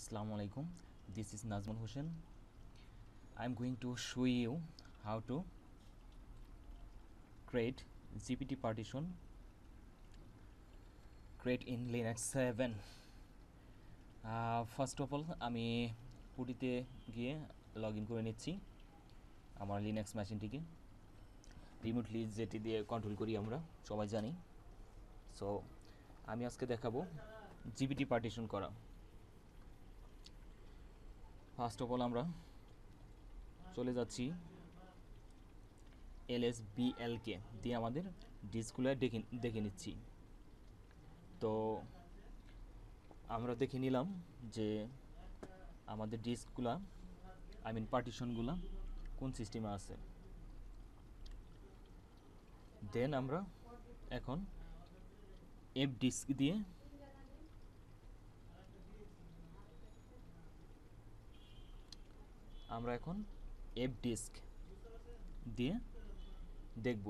Assalamu alaikum. This is Nazmul Hussain. I'm going to show you how to create GPT partition create in Linux 7. First of all আমি পুটিতে গিয়ে log in করে নিচ্ছি আমার Linux মেশিনটিকে remotely যেটি দিয়ে control করি আমরা সবাই জানি। সো আমি আজকে দেখাবো জিপিটি পার্টিশন করা। ফার্স্ট অফ অল আমরা চলে যাচ্ছি LSBLকে দিয়ে আমাদের ডিস্কগুলো দেখে নিচ্ছি। তো আমরা দেখে নিলাম যে আমাদের ডিস্কগুলা পার্টিশনগুলা কোন সিস্টেমে আছে। দেন আমরা এখন এফ ডিস্ক দিয়ে দেখব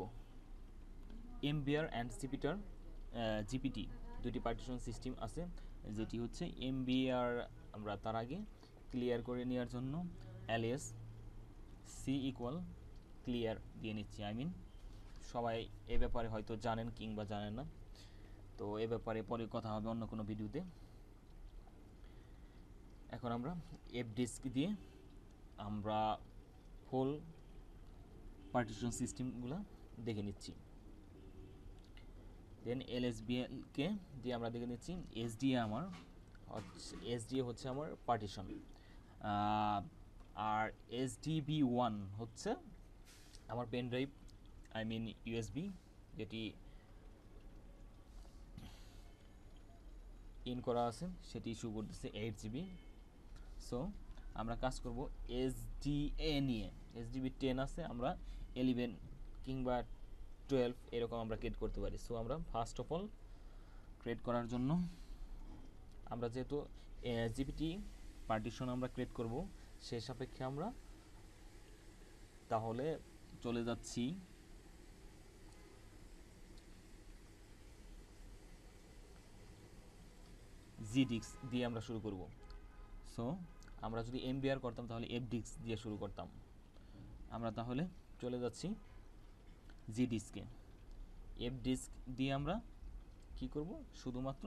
এমবিআর অ্যান্ড জিপিটি দুটি পার্টিশন সিস্টেম আছে, যেটি হচ্ছে এমবিআর আমরা তার আগে ক্লিয়ার করে নেওয়ার জন্য এলএস সি ইকুয়াল ক্লিয়ার দিয়ে নিচ্ছি। সবাই এ ব্যাপারে হয়তো জানেন কিংবা জানেন না, তো এ ব্যাপারে পরে কথা হবে অন্য কোনো ভিডিওতে। এখন আমরা এফ ডিস্ক দিয়ে আমরা ফুল পার্টিশন সিস্টেমগুলো দেখে নিচ্ছি। দেন এলএসবিএলকে দিয়ে আমরা দেখে নিচ্ছি এসডিএ হচ্ছে আমার পার্টিশন, আর SDB1 হচ্ছে আমার পেন ড্রাইভ ইউএসবি যেটি ইন করা আছে, সেটি ইস্যু করতেছে 8 GB। সো আমরা কাজ করব SDA নিয়ে। SDB10 আছে, আমরা 11 কিংবা 12 এরকম আমরা ক্রিয়েট করতে পারি। সো আমরা ফার্স্ট অফ অল ক্রিয়েট করার জন্য আমরা যেহেতু জিপিটি পার্টিশন আমরা ক্রিয়েট করব, সে সাপেক্ষে আমরা তাহলে চলে যাচ্ছি জিডিস্ক দিয়ে আমরা শুরু করব। সো আমরা যদি এমবিআর করতাম তাহলে এফ ডিস্ক দিয়ে শুরু করতাম। আমরা তাহলে চলে যাচ্ছি জি ডিস্কে। এফ ডিস্ক দিয়ে আমরা কি করব, শুধুমাত্র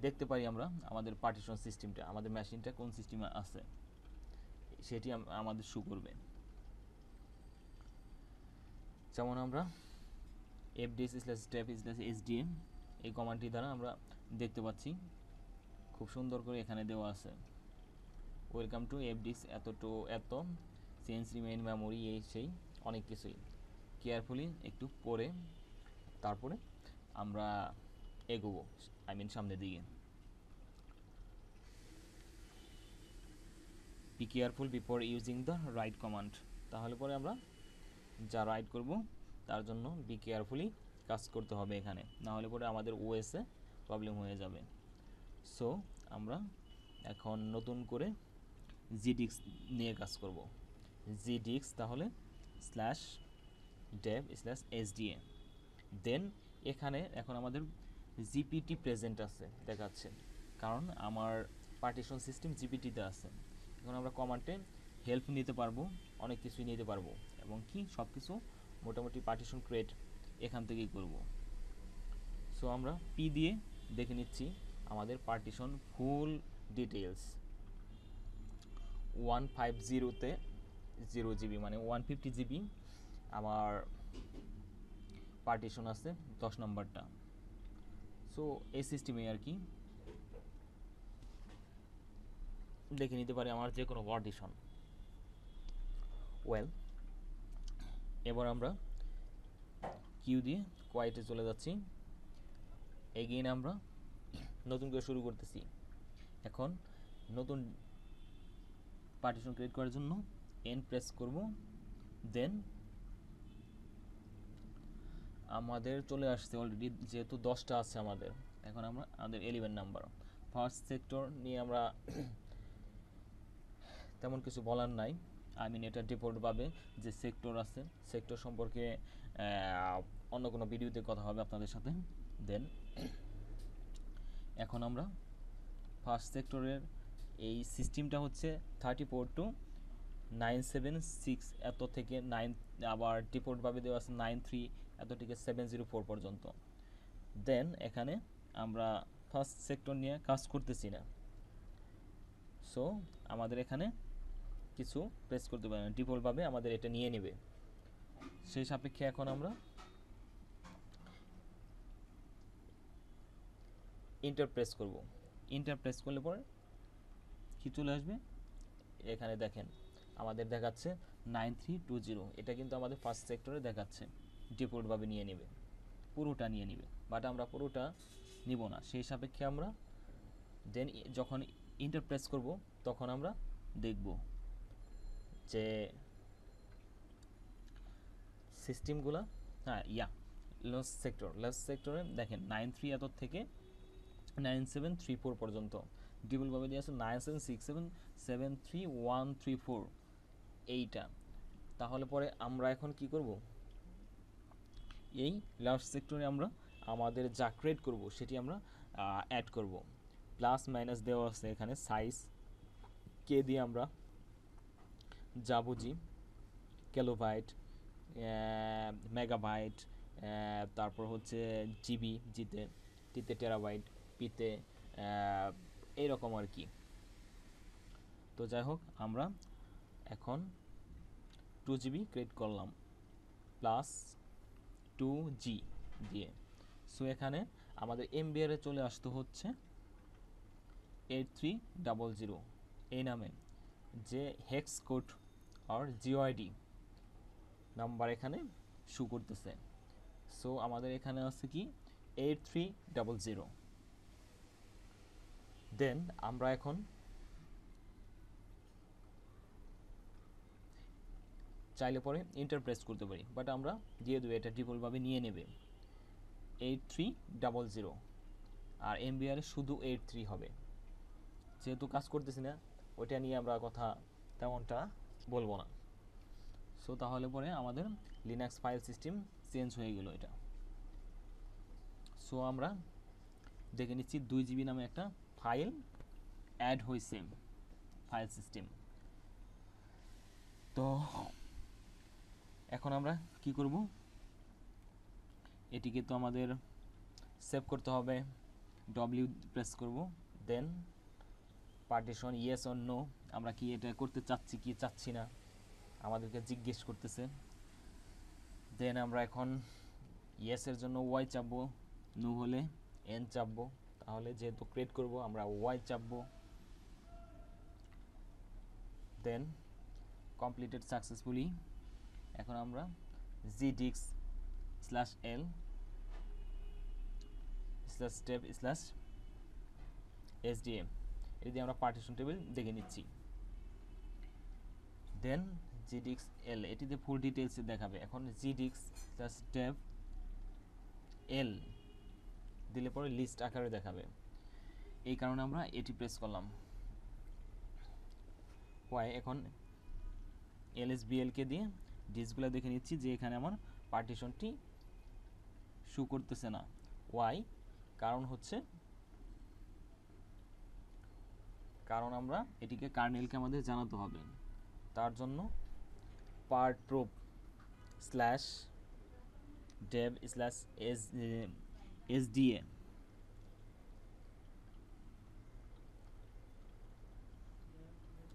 দেখতে পারি আমরা আমাদের পার্টিশন সিস্টেমটা, আমাদের মেশিনটা কোন সিস্টেমে আছে সেটি আমাদের শো করবে। যেমন আমরা fds/step/sdm এই কমান্ডটি দ্বারা আমরা দেখতে পাচ্ছি খুব সুন্দর করে এখানে দেওয়া আছে ওয়েলকাম টু fds এত চেঞ্জ রিমেইন মেমোরি, এই সেই অনেক কিছুই কেয়ারফুলি একটু পড়ে তারপরে আমরা এগোবো সামনের দিকে। Be careful before using the right command, তাহলে পরে আমরা যা রাইট করব তার জন্য বি কেয়ারফুলি কাজ করতে হবে এখানে, না হলে পরে আমাদের ওএসে প্রবলেম হয়ে যাবে। সো আমরা এখন নতুন করে জিডিক্স নিয়ে কাজ করব। জিডিক্স তাহলে /dev/sda। দেন এখানে এখন আমাদের জিপিটি প্রেজেন্ট আছে দেখাচ্ছে, কারণ আমার পার্টিশন সিস্টেম জিপিটিতে আছে। এখন আমরা কমান্ডে হেল্প নিতে পারবো, অনেক কিছুই নিতে পারবো, এবং কি সব কিছু মোটামুটি পার্টিশন ক্রিয়েট এখান থেকেই করব। সো আমরা পি দিয়ে দেখে নিচ্ছি আমাদের পার্টিশন ফুল ডিটেলস 150-তে 0 GB 150 GB আমার পার্টিশন আছে 10 নম্বরটা। সো এই সিস্টেমে আর কি দেখে নিতে পারি আমার যে কোনো পার্টিশন। এবার আমরা কিউ দিয়ে কোয়াইটে চলে যাচ্ছি। এগেইন আমরা নতুন করে শুরু করতেছি। এখন নতুন পার্টিশন ক্রিয়েট করার জন্য এন প্রেস করব। দেন আমাদের চলে আসছে অলরেডি, যেহেতু 10টা আছে আমাদের, এখন আমাদের 11 নাম্বার ফার্স্ট সেক্টর নিয়ে আমরা তেমন কিছু বলার নাই। এটা ডিফল্টভাবে যে সেক্টর আছে, সেক্টর সম্পর্কে অন্য কোনো ভিডিওতে কথা হবে আপনাদের সাথে। দেন এখন আমরা ফার্স্ট সেক্টরের এই সিস্টেমটা হচ্ছে 34 to 976 এত থেকে 9, আবার ডিপোর্টভাবে দেওয়া আছে 93 এত থেকে 704 পর্যন্ত। দেন এখানে আমরা ফার্স্ট সেক্টর নিয়ে কাজ করতেছি না, সো আমাদের এখানে কিছু প্রেস করতে পারি না, ডিফল্টভাবে আমাদের এটা নিয়ে নেবে। সেই সাপেক্ষে এখন আমরা ইন্টার প্রেস করব। ইন্টার প্রেস করলে পরে কি চলে আসবে, এখানে দেখেন আমাদের দেখাচ্ছে 9320, এটা কিন্তু আমাদের ফার্স্ট সেক্টরে দেখাচ্ছে, ডিফল্টভাবে নিয়ে নেবে, পুরোটা নিয়ে নেবে, বাট আমরা পুরোটা নিব না। সেই সাপেক্ষে আমরা দেন যখন ইন্টার প্রেস করব তখন আমরা দেখব যে সিস্টেমগুলো, হ্যাঁ লাস্ট সেক্টরে দেখেন 93 এত থেকে 9734 পর্যন্ত ডিবলভাবে দিয়ে আছে 9767733134 এইটা। তাহলে পরে আমরা এখন কি করব, এই লাস্ট সেক্টরে আমরা আমাদের যা ক্রিয়েট করব সেটি আমরা অ্যাড করব। প্লাস মাইনাস দেওয়া আছে এখানে, সাইজ কে দিয়ে আমরা যা বুঝি, কিলোবাইট, মেগাবাইট, তারপর হচ্ছে জিবি, টিতে টেরাবাইট, পিতে এইরকম আর কি। তো যাই হোক আমরা এখন 2GB ক্রিয়েট করলাম প্লাস 2G দিয়ে। সো এখানে আমাদের এমবিআরে চলে আসতে হচ্ছে 8300 এই নামে যে হেক্স কোড আর জিওআইডি নাম্বার এখানে শো করতেছে। সো আমাদের এখানে আছে কি 8300। দেন আমরা এখন চাইলে পরে ইন্টার প্রেস করতে পারি, বাট আমরা দিয়ে দেবো, এটা ডিফল্টভাবে নিয়ে নেবে 8300, আর এমবিআরে শুধু 83 হবে। যেহেতু কাজ করতেছি না ওইটা নিয়ে আমরা কথা তেমনটা বলবো না। সো তাহলে পরে আমাদের লিনাক্স ফাইল সিস্টেম চেঞ্জ হয়ে গেল এটা। সো আমরা দেখে নিচ্ছি 2GB নামে একটা ফাইল অ্যাড হয়েছে ফাইল সিস্টেম। তো এখন আমরা কি করব, এটিকে তো আমাদের সেভ করতে হবে, ডব্লিউ প্রেস করব, দেন পার্টিশন ইয়েস অর নো, আমরা কি এটা করতে চাচ্ছি কি চাচ্ছি না আমাদেরকে জিজ্ঞেস করতেছে। দেন আমরা এখন ইয়েসের জন্য ওয়াই চাপবো, নো হলে এন চাপবো, তাহলে যেহেতু ক্রিয়েট করব আমরা ওয়াই চাপবো। দেন কমপ্লিটেড সাকসেসফুলি। এখন আমরা gdix/l/step/sdm এটি দিয়ে আমরা পার্টিশন টেবিল দেখে নিচ্ছি। দেন gdx/l এটিতে ফুল ডিটেলসে দেখাবে। এখন gdix/step/l দিলে পরে লিস্ট আকারে দেখাবে, এই কারণে আমরা এটি প্রেস করলাম। এখন lsbl কে দিয়ে ডিসগুলো দেখে নিচ্ছি যে এখানে আমার পার্টিশনটি শো করতেছে না। ওয়াই, কারণ আমরা এটিকে কার্নেলকে আমাদের জানাতে হবে, তার জন্য partrop/dev/sda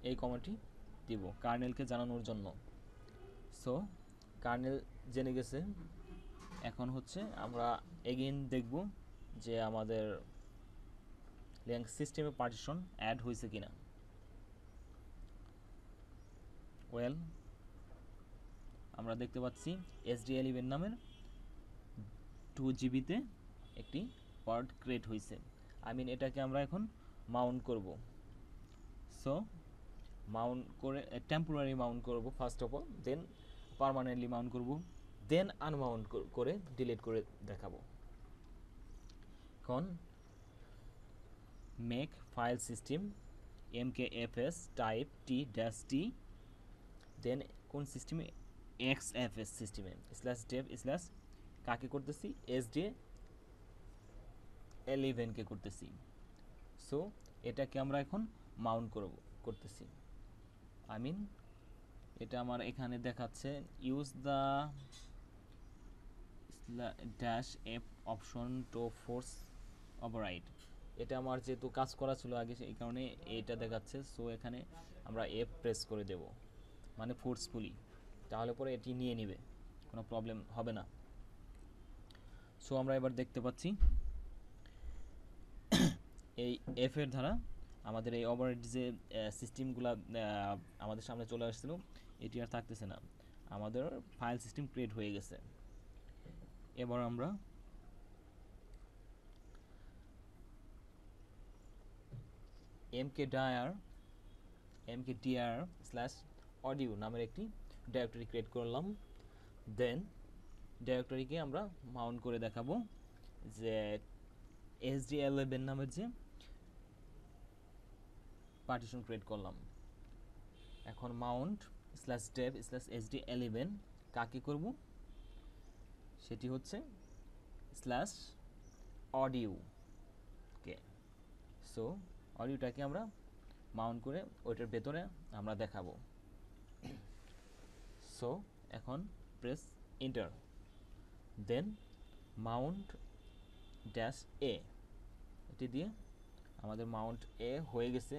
এই কমান্ডটি দিব কার্নেলকে জানানোর জন্য। সো কার্নেল জেনে গেছে। এখন হচ্ছে আমরা এগেইন দেখব যে আমাদের লিনাক্স সিস্টেমে পার্টিশন অ্যাড হয়েছে কিনা। আমরা দেখতে পাচ্ছি sdl11 নামের 2GBতে একটি পার্ট ক্রিয়েট হয়েছে। এটাকে আমরা এখন মাউন্ট করব। সো মাউন্ট করে টেম্পোরারি মাউন্ট করব first of all, then permanently mount করব, দেন আনমাউন্ট করে ডিলিট করে দেখাবো। এখন make file system mkfs type t-t, then কোন সিস্টেমে, xfs সিস্টেমে /dev/ কাকে করতেছি, sda11 কে করতেছি। সো এটাকে আমরা এখন মাউন্ট করতেছি। আই মিন এটা আমার এখানে দেখাচ্ছে use the dash F option to force override. এটা আমার যেহেতু কাজ করা ছিল আগে এই কারণে এটা দেখাচ্ছে। সো এখানে আমরা এফ প্রেস করে দেব, মানে ফোর্সফুলি, তাহলে পরে এটি নিয়ে নেবে, কোনো প্রবলেম হবে না। সো আমরা এবার দেখতে পাচ্ছি এই এফ এর দ্বারা আমাদের এই ওভাররাইড যে সিস্টেমগুলো আমাদের সামনে চলে আসছিল এটি আর থাকতেছে না, আমাদের ফাইল সিস্টেম ক্রিয়েট হয়ে গেছে। এবার আমরা mkdir/audio নামের একটি ডাইরেক্টরি ক্রিয়েট করলাম। দেন ডাইরেক্টরিকে আমরা মাউন্ট করে দেখাবো যে sd11 নামের যে পার্টিশন ক্রিয়েট করলাম। এখন mount/dev/sd11 কাকে করব, সেটি হচ্ছে /audio কে। সো অডিওটাকে আমরা মাউন্ট করে ওইটার ভেতরে আমরা দেখাবো। সো এখন প্রেস এন্টার, দেন mount-a, এটি দিয়ে আমাদের মাউন্ট এ হয়ে গেছে,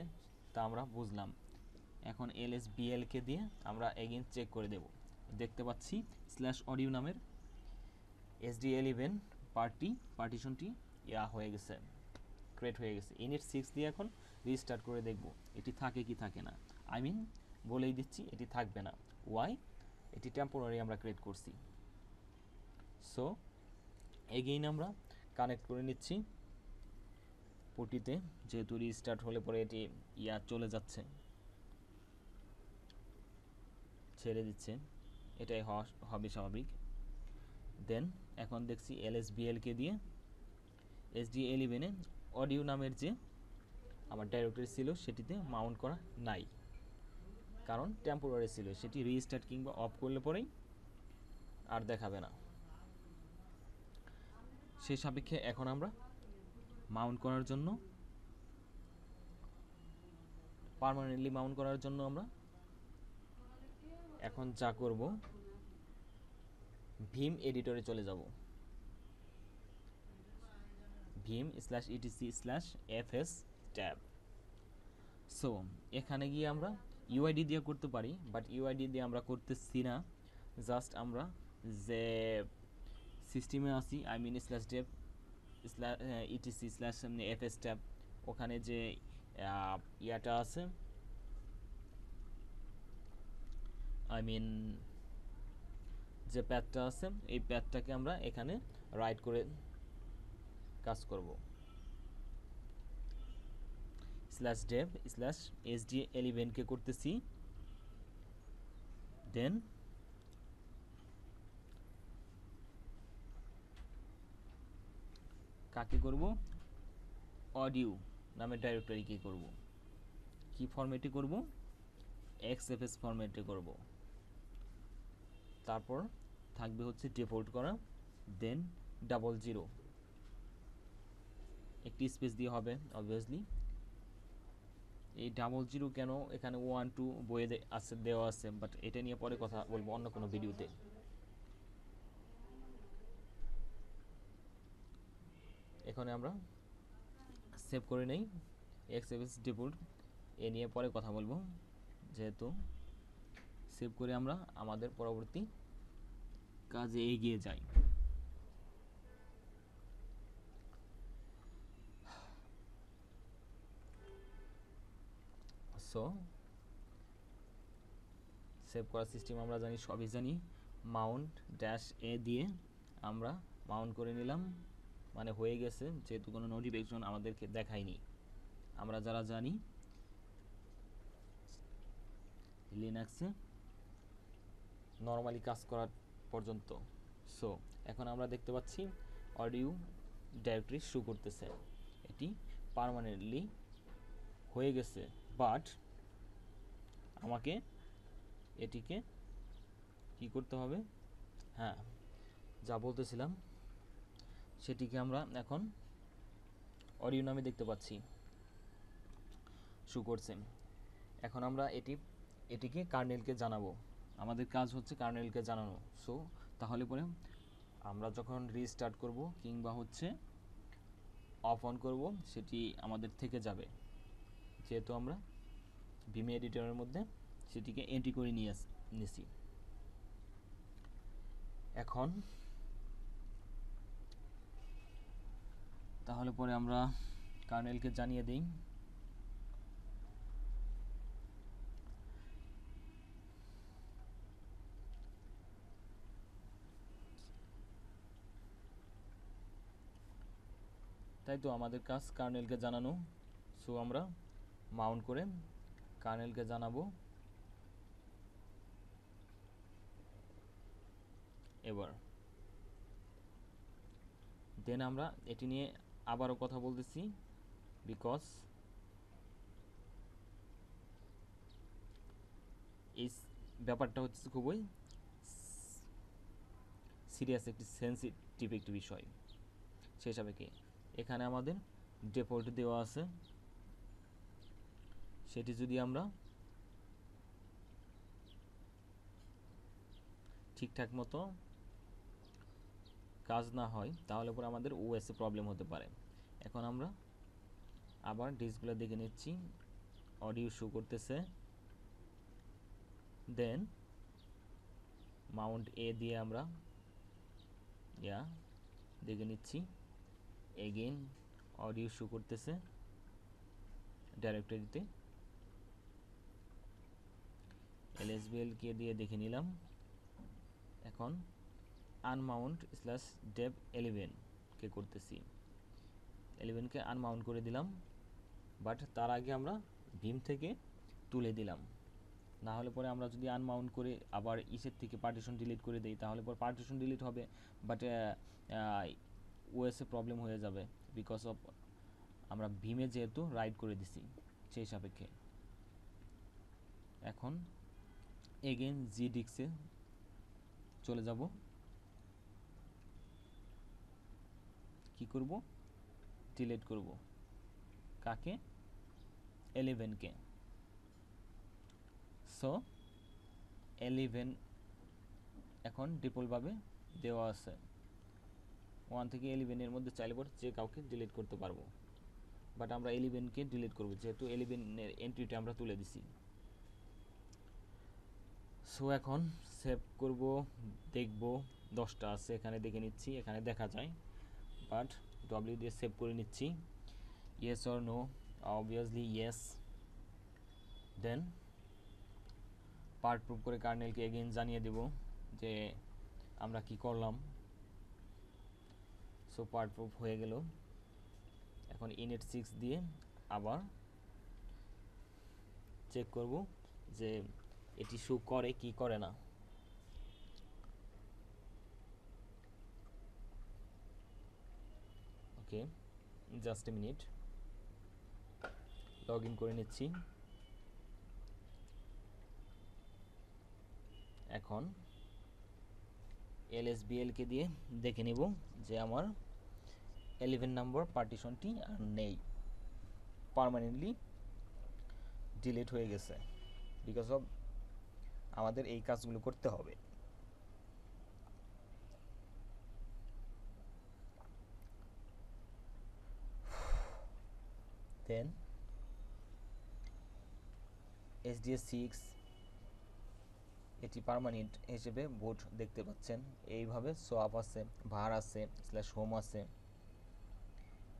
তা আমরা বুঝলাম। এখন lsbl কে দিয়ে আমরা এগেইন চেক করে দেব। দেখতে পাচ্ছি /audio নামের sd11 পার্টিশনটি হয়ে গেছে, ক্রিয়েট হয়ে গেছে। init 6 দিয়ে এখন রিস্টার্ট করে দেখব এটি থাকে কি থাকে না। আই মিন বলেই দিচ্ছি এটি থাকবে না। ওয়াই? এটি টেম্পোরারি আমরা ক্রিয়েট করছি। সো এগেইন আমরা কানেক্ট করে নিচ্ছি পটিতে, যেহেতু রিস্টার্ট হলে পরে এটি চলে যাচ্ছে, ছেড়ে দিচ্ছে, এটাই হবে স্বাভাবিক। দেন এখন দেখছি lsbl কে দিয়ে sd11 এ অডিও নামের যে আমার ডাইরেক্টরি ছিল সেটিতে মাউন্ট করা নাই, কারণ টেম্পোরারি ছিল, সেটি রিস্টার্ট কিংবা অফ করলে পরেই আর দেখাবে না। সেই সাপেক্ষে এখন আমরা মাউন্ট করার জন্য, পার্মানেন্টলি মাউন্ট করার জন্য আমরা এখন যা করব, ভিম এডিটরে চলে যাব, vim/etc/fs ট্যাব। সো এখানে গিয়ে আমরা ইউআইডি দিয়ে করতে পারি, বাট ইউআইডি দিয়ে আমরা করতেছি না। জাস্ট আমরা যে সিস্টেমে আছি, I mean /dev etc/fs tab, ওখানে যে ইয়াটা আছে, আই মিন যে প্যাডটা আছে, এই প্যাডটাকে আমরা এখানে রাইট করে কাজ করব। /dev/sd11 কে করতেছি, দেন কাকে করব, অডিও নামের ডাইরেক্টরি কি করব, কি ফরম্যাটে করব, xfs ফরম্যাটে করব। তারপর থাকবে হচ্ছে ডিফল্ট করা, দেন 00 একটি স্পেস দিয়ে হবে অবভিয়াসলি। এই 00 কেন এখানে 1 2 বইয়ে আছে, দেওয়া আছে, বাট এটা নিয়ে পরে কথা বলবো অন্য কোনো ভিডিওতে। এখানে আমরা সেভ করে নেই xfs ডিফল্ট, এ নিয়ে পরে কথা বলবো, যেহেতু সেভ করে আমরা আমাদের পরবর্তী কাজে এগিয়ে যাই। সো সেভ করার সিস্টেম আমরা জানি, সবই জানি। mount-a দিয়ে আমরা মাউন্ট করে নিলাম, মানে হয়ে গেছে, যেহেতু কোনো নোটিফিকেশন আমাদেরকে দেখায়নি। আমরা যারা জানি লিনাক্সে নর্মালি কাজ করার পর্যন্ত। সো এখন আমরা দেখতে পাচ্ছি অডিও ডাইরেক্টরি শো করতেছে, এটি পার্মানেন্টলি হয়ে গেছে। বাট আমাকে এটিকে কি করতে হবে, হ্যাঁ যা বলতেছিলাম সেটিকে আমরা এখন অডিও নামে দেখতে পাচ্ছি। শো করছে। এখন আমরা এটিকে কার্নেলকে জানাবো, আমাদের কাজ হচ্ছে কার্নেলকে জানানো। সো তাহলে পরে আমরা যখন রিস্টার্ট করব কিংবা হচ্ছে অফ অন করব সেটি আমাদের থেকে যাবে, যেহেতু আমরা ভিম এডিটরের মধ্যে সেটিকে এন্ট্রি করে নিয়েছি। এখন তাহলে পরে আমরা কার্নেলকে জানিয়ে দিই তাই তো আমাদের কাজ কার্নেলকে জানানো। সো আমরা মাউন্ট করে কার্নেলকে জানাবো। এবার দেন আমরা এটি নিয়ে আবারও কথা বলতেছি, বিকজ এই ব্যাপারটা হচ্ছে খুবই সিরিয়াস, একটি সেন্সিটিভ একটি বিষয়। সেই হিসাবে কি এখানে আমাদের ডিফল্ট দেওয়া আছে, সেটি যদি আমরা ঠিকঠাক মতো কাজ না হয় তাহলে পরে আমাদের ওএসে প্রবলেম হতে পারে। এখন আমরা আবার ডিসপ্লে দেখে নিচ্ছি, অডিও শো করতেছে। দেন মাউন্ট এ দিয়ে আমরা দেখে নিচ্ছি, এগেইন অডিও শো করতেছে ডাইরেক্টরিতে। এলএসবিএল কে দিয়ে দেখে নিলাম। এখন আনমাউন্ট স্ল্যাশ ডেভ 11 কে করতেছি, 11 কে আনমাউন্ট করে দিলাম, বাট তার আগে আমরা ভিম থেকে তুলে দিলাম। না হলে পরে আমরা যদি আনমাউন্ট করে আবার ইসের থেকে পার্টিশন ডিলিট করে দেই তাহলে পরে পার্টিশন ডিলিট হবে, বাট ওএসে প্রবলেম হয়ে যাবে, বিকজ অফ আমরা ভিমে যেহেতু রাইট করে দিছি সেই সাপেক্ষে। এখন এগেইন জি ডিস্কে চলে যাব, কি করব, ডিলিট করব। কাকে? 11 কে। সো 11 এখন ডিফল্টভাবে দেওয়া আছে, 1 থেকে 11 এর মধ্যে চাইলে পরে যে কাউকে ডিলিট করতে পারবো, বাট আমরা 11 কে ডিলিট করব যেহেতু 11 এর এন্ট্রিটা আমরা তুলে দিছি। সো এখন সেভ করব, দেখব 10টা আছে এখানে, দেখে নিচ্ছি, এখানে দেখা যায়, বাট ডব্লিউ দিয়ে সেভ করে নিচ্ছি। Yes or no, obviously yes. Then partprobe করে কার্নেলকে এগেইন জানিয়ে দেব যে আমরা কি করলাম। সো পার্ট প্রুফ হয়ে গেল। এখন ইনিট 6 দিয়ে আবার চেক করব যে এটি শো করে কি করে না। Okay, just a minute, log in করে নিচ্ছি। এখন এলএসবিএল কে দিয়ে দেখে নিব যে আমার 11 নম্বর পার্টিশনটি আর নেই, পার্মানেন্টলি ডিলিট হয়ে গেছে, বিকজ অফ আমাদের এই কাজগুলো করতে হবে। দেন SDA6 এটি পার্মানেন্ট হিসেবে বোর্ড দেখতে পাচ্ছেন, এইভাবে সোয়াপ আছে, ভার আছে, স্ল্যাশ হোম আছে,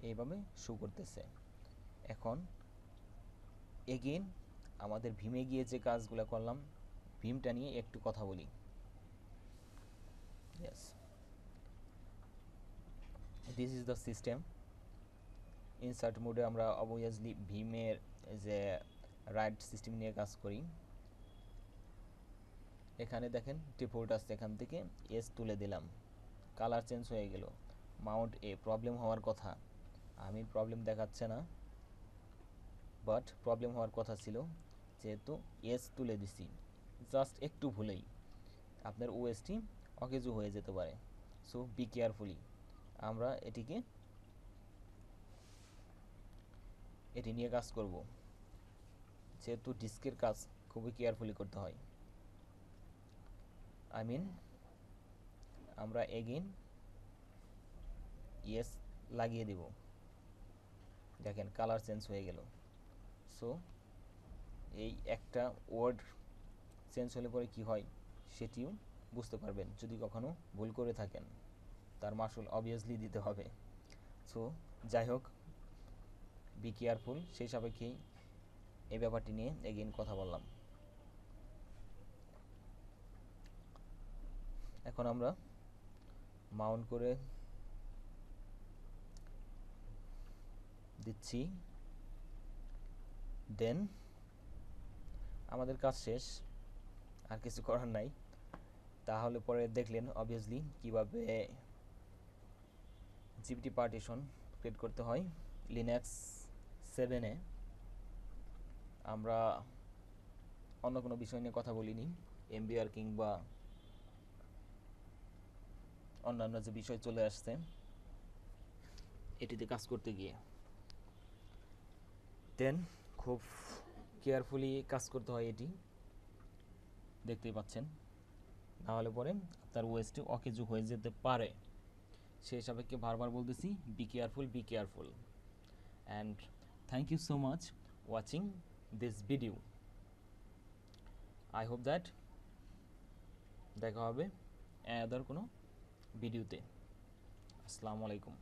এইভাবে শো করতেছে। এখন এগেইন আমাদের ভিমে গিয়ে যে কাজগুলো করলাম, ভিমটা নিয়ে একটু কথা বলি। Yes, this is the system. Insert মোডে আমরা অবভিয়াসলি ভিমের যে রাইট সিস্টেম নিয়ে কাজ করি। এখানে দেখেন ডিফল্ট আসছে, এখান থেকে এস তুলে দিলাম, কালার চেঞ্জ হয়ে গেল। মাউন্ট এ প্রবলেম হওয়ার কথা, আমি প্রবলেম দেখাচ্ছে না, বাট প্রবলেম হওয়ার কথা ছিল যেহেতু এস তুলে দিছি। জাস্ট একটু ভুলেই আপনার ওএসটি অকেজু হয়ে যেতে পারে, সো বি কেয়ারফুলি। আমরা এটি নিয়ে কাজ করব। যেহেতু ডিস্কের কাজ খুবই কেয়ারফুলি করতে হয়, আই মিন আমরা এগেইন ইয়েস লাগিয়ে দেব। দেখেন কালার চেঞ্জ হয়ে গেল। সো এই একটা ওয়ার্ড চেঞ্জ হলে পরে কি হয় সেটিও বুঝতে পারবেন। যদি কখনো ভুল করে থাকেন তার মাসুল অবভিয়াসলি দিতে হবে। সো যাই হোক, বি কেয়ারফুল, সেই সাপেক্ষেই এই ব্যাপারটি নিয়ে এগেইন কথা বললাম। এখন আমরা মাউন্ট করে দিচ্ছি, দেন আমাদের কাজ শেষ, আর কিছু করার নাই। তাহলে পরে দেখলেন অবভিয়াসলি কিভাবে জিপিটি পার্টিশন ক্রিয়েট করতে হয়। লিনাক্স 7-এ আমরা অন্য কোনো বিষয় নিয়ে কথা বলিনি, এমবিআর কিংবা অন্যান্য যে বিষয় চলে আসছে এটিতে কাজ করতে গিয়ে। দেন খুব কেয়ারফুলি কাজ করতে হয়, এটি দেখতেই পাচ্ছেন, নাহলে পরে আপনার ওয়েস্টে অকেজু হয়ে যেতে পারে। সেই সাপেক্ষে বারবার বলতেছি be careful, be careful. And thank you so much watching this video. I hope that দেখা হবে অ্যাদার কোনো ভিডিওতে। আসসালামু আলাইকুম।